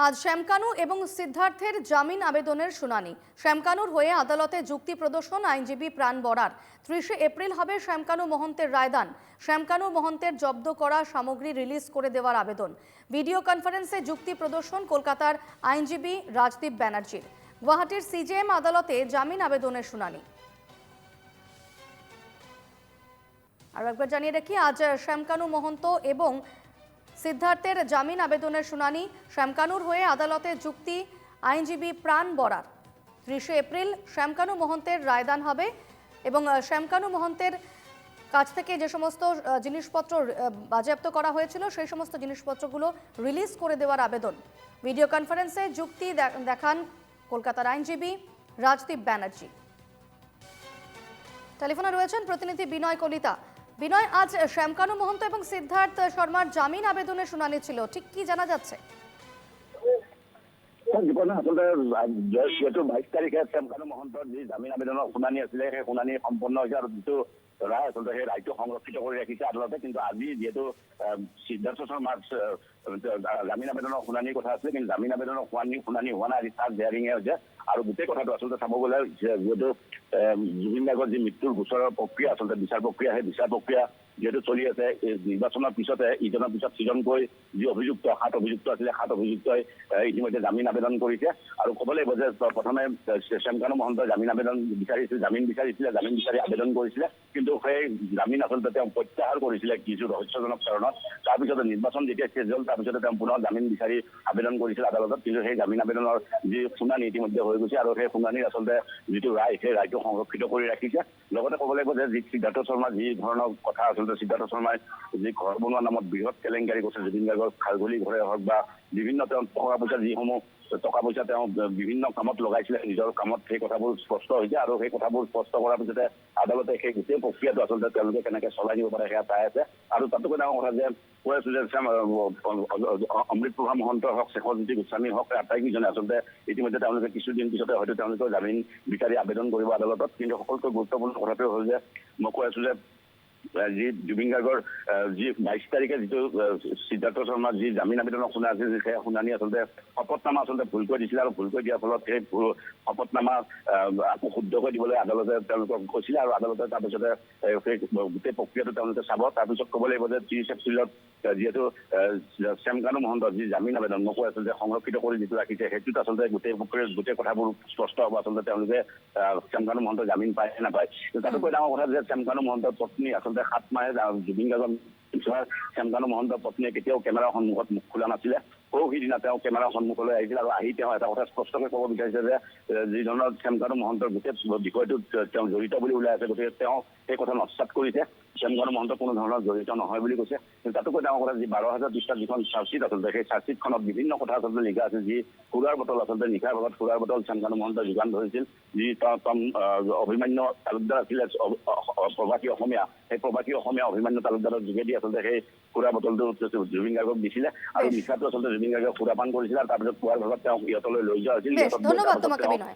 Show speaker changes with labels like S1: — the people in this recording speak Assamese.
S1: আজ শ্যামকানু এবং সিদ্ধার্থের জামিন আবেদনের শুনানি। শ্যামকানুর হয়ে আদালতে যুক্তি প্রদর্শন আইনজীবী প্রাণ বরার। 30 এপ্রিল হবে শ্যামকানু মহন্তের রায়দান। শ্যামকানু মহন্তের জব্দ করা সামগ্রী রিলিজ করে দেওয়ার আবেদন। ভিডিও কনফারেন্সে যুক্তি প্রদর্শন কলকাতার আইনজীবী রাজদীপ ব্যানার্জির। গুয়াহাটির সিজেএম আদালতে জামিন আবেদনের শুনানি। আর একবার জানিয়ে রাখি, আজ শ্যামকানু মহন্ত এবং সিদ্ধার্থের জামিন আবেদনের শুনানি। শ্যামকানুর হয়ে আদালতে যুক্তি আইনজীবী প্রাণ বরার। 30 এপ্রিল শ্যামকানু মহন্তের রায়দান হবে এবং শ্যামকানু মহন্তের কাছ থেকে যে সমস্ত জিনিসপত্র বাজেয়াপ্ত করা হয়েছিল সেই সমস্ত জিনিসপত্রগুলো রিলিজ করে দেওয়ার আবেদন। ভিডিও কনফারেন্সে যুক্তি দেখান কলকাতার আইনজীবী রাজদীপ ব্যানার্জি। টেলিফোনে রয়েছেন প্রতিনিধি বিনয় কলিতা। বিনয়, আজ শ্যামকানু মহন্ত এবং সিদ্ধার্থ শর্মার জামিন আবেদনের শুনানি ছিল, ঠিক কি জানা যাচ্ছে?
S2: আসলে যেহেতু 22 তাৰিখে শ্যামকানু মহন্তৰ যি জামিন আবেদনৰ শুনানি আছিলে সেই শুনানি সম্পন্ন হৈছে আৰু যিটো ৰায় আচলতে সেই ৰায়টো সংৰক্ষিত কৰি ৰাখিছে আদালতে। কিন্তু আজি যিহেতু সিদ্ধাৰ্থ শৰ্মাৰ জামিন আবেদনৰ শুনানিৰ কথা আছিলে, কিন্তু জামিন আবেদনৰ শুনানি হোৱা নাই। আজি ফাৰ্ষ্ট হিয়াৰিঙে হৈছে আৰু গোটেই কথাটো আচলতে চাব গ'লে যিহেতু জুবিন গাৰ্গৰ যি মৃত্যুৰ গোচৰৰ প্ৰক্ৰিয়া আচলতে বিচাৰ প্ৰক্ৰিয়া, সেই বিচাৰ প্ৰক্ৰিয়া যিহেতু চলি আছে, নিৰ্বাচনৰ পিছতে ইজনৰ পিছত সিজনকৈ যি অভিযুক্ত 7 অভিযুক্ত আছিলে 7 অভিযুক্তই ইতিমধ্যে জামিন আবেদন কৰিছে। আৰু ক'ব লাগিব যে প্ৰথমে শ্যামকানু মহন্তই জামিন আবেদন বিচাৰিছিল, জামিন বিচাৰি আবেদন কৰিছিলে, কিন্তু সেই জামিন আচলতে তেওঁ প্ৰত্যাহাৰ কৰিছিলে কিছু ৰহস্যজনক কাৰণত। তাৰপিছতে নিৰ্বাচন যেতিয়া শেষ হ'ল তাৰপিছতে তেওঁ পুনৰ জামিন বিচাৰি আবেদন কৰিছিল আদালতত। কিন্তু সেই জামিন আবেদনৰ যি শুনানি ইতিমধ্যে হৈ গৈছে আৰু সেই শুনানিৰ আচলতে যিটো ৰায় সেই ৰায়টো সংৰক্ষিত কৰি ৰাখিছে। লগতে ক'ব লাগিব যে সিদ্ধাৰ্থ শৰ্মাৰ যি ধৰণৰ কথা আচলতে সিদ্ধাৰ্থ শৰ্মাই যি ঘৰ বনোৱা নামত বৃহৎ কেলেংকাৰী কৰিছে, জুবিন গাৰ্গৰ খাৰঘূলি ঘৰে হওক বা বিভিন্ন তেওঁ টকা পইচা তেওঁ বিভিন্ন কামত লগাইছিলে, নিজৰ কামত সেই কথাবোৰ স্পষ্ট হৈছে। আৰু সেই কথাবোৰ স্পষ্ট কৰাৰ পিছতে আদালতে সেই গোটেই প্ৰক্ৰিয়াটো আচলতে তেওঁলোকে কেনেকৈ চলাই দিব পাৰে সেয়া চাই আছে। আৰু তাতোকৈ ডাঙৰ কথা যে কৈ আছো যে অমৃতপ্ৰভা মহন্ত হওক, শেখৰজ্যোতি গোস্বামী হওক, আটাইকেইজনে আচলতে ইতিমধ্যে তেওঁলোকে কিছুদিন পিছতে হয়তো তেওঁলোকৰ জামিন বিচাৰি আবেদন কৰিব আদালতত। কিন্তু সকলোতকৈ গুৰুত্বপূৰ্ণ কথাটো হ'ল যে মই কৈ আছো যে যি জুবিন গাৰ্গৰ যি 22 তাৰিখে যিটো সিদ্ধাৰ্থ শৰ্মাৰ যি জামিন আবেদনৰ শুনা আছিল, সেই শুনানি আচলতে শপতনামা আচলতে ভুলকৈ দিছিলে আৰু ভুলকৈ দিয়াৰ ফলত সেই শপতনামা আকৌ শুদ্ধকৈ দিবলৈ আদালতে তেওঁলোকক কৈছিলে। আৰু আদালতে তাৰপিছতে সেই গোটেই প্ৰক্ৰিয়াটো তেওঁলোকে চাব। তাৰপিছত ক'ব লাগিব যে 30 এপ্ৰিলত যিহেতু শ্যামকানু মহন্তৰ যি জামিন আবেদন মই কৈ আছো যে সংৰক্ষিত কৰি যিটো ৰাখিছে, সেইটোত আচলতে গোটেই কথাবোৰ স্পষ্ট হ'ব আচলতে তেওঁলোকে শ্যামকানু মহন্তৰ জামিন পায় নে নাপায়। তাতোকৈ ডাঙৰ কথা যে শ্যামকানু মহন্তৰ পত্নী আচলতে 7 মাহে জুবিন গাৰ্গৰ শ্যামকানু মহন্তৰ পত্নীয়ে কেতিয়াও কেমেৰাৰ সন্মুখত মুখ খোলা নাছিলে। সিদিনা তেওঁ কেমেৰাৰ সন্মুখলৈ আহিছিল আৰু আহি তেওঁ এটা কথা স্পষ্টকৈ ক'ব বিচাৰিছে যে যি ধৰণৰ শ্যামকানু মহন্তৰ গোটেই বিষয়টোত তেওঁ জড়িত বুলি ওলাই আছে, গতিকে তেওঁ সেই কথা নস্যাৎ কৰিছে। শ্যামকানু মহন্ত কোনো ধৰণৰ জড়িত নহয় বুলি কৈছে। কিন্তু তাতোকৈ ডাঙৰ কথা, যি 12,000 পৃষ্ঠাৰ যিখন চাৰ্জশ্বিট আচলতে সেই চাৰ্জশ্বিটখনত বিভিন্ন কথা আচলতে লিখা আছে। যি সুৰাৰ বটল আচলতে নিশাৰ ভাগত সুৰাৰ বটল শ্যামকানু মহন্তই যোগান ধৰিছিল। যি অভিমান্য তালুকদাৰ আছিলে প্ৰবাসী অসমীয়া, সেই প্ৰবাসী অসমীয়া অভিমান্য তালুকদাৰৰ যোগেদি আচলতে সেই সুৰা বটলটো জুবিন গাৰ্গক দিছিলে আৰু নিশাটো আচলতে জুবিন গাৰ্গক সুৰাপান কৰিছিলে। আৰু তাৰপিছত পুৱাৰ ভাগত তেওঁক ইহঁতলৈ লৈ যোৱা হৈছিল।
S1: ধন্যবাদ তোমাকে বিনয়।